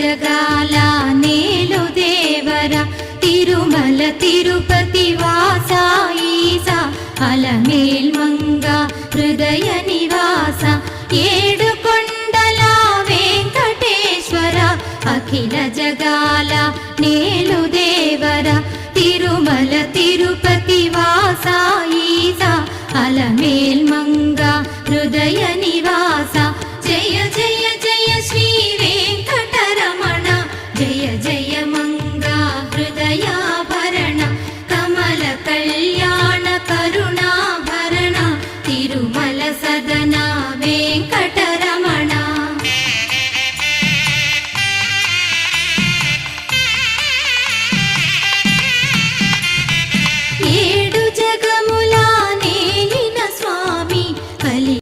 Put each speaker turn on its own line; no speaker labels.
జగాల నేలు దేవర తిరుమల తిరుపతి వాస ఈసా అలమేల్మంగ హృదయ నివాస ఏడు కొండల వెంకటేశ్వర అఖిల జగాల నేలు దేవర తిరుమల తిరుపతి వాస ఈసా అలమేల్మంగ హృదయ నివాస